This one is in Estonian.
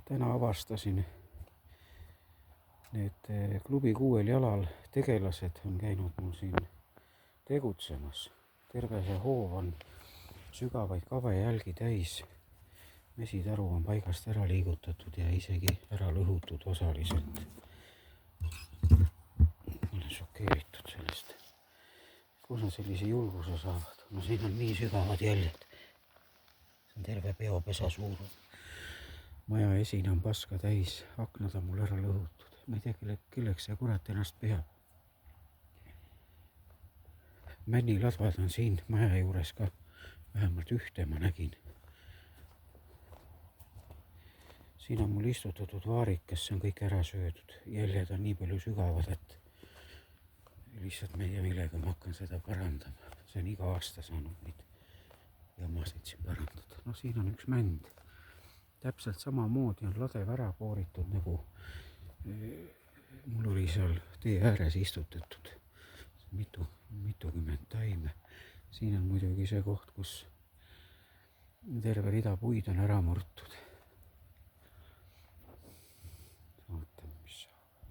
täna avastasin, need klubi 6 jalal tegelased on käinud mul siin tegutsemas. Terve see hoov on sügavaid kabejälgi täis. Mesitaru on paigast ära liigutatud ja isegi ära lõhutud osaliselt. Olen šokeeritud sellest. Kus nad sellise julguse saavad? No siin on nii sügavad jäljed. See on terve peopesa suurus. Maja esine on paska täis, aknad on mul ära lõhutud. Ma ei tea, kelleks see kurat ennast peab. Männiladvad on siin maja juures ka. Vähemalt ühte ma nägin. Siin on mul istutatud vaarikas, see on kõik ära söödud. Jäljed on nii palju sügavad, et lihtsalt ma ei tea, millega ma hakkan seda parandama. See on iga aasta saanud neid jamasid siin parandada. No siin on üks mänd. Täpselt samamoodi on ladev ära kooritud, nagu mul oli seal tee ääres istutatud. Mitukümmend taime. Siin on muidugi see koht, kus terve rida puid on ära murtud.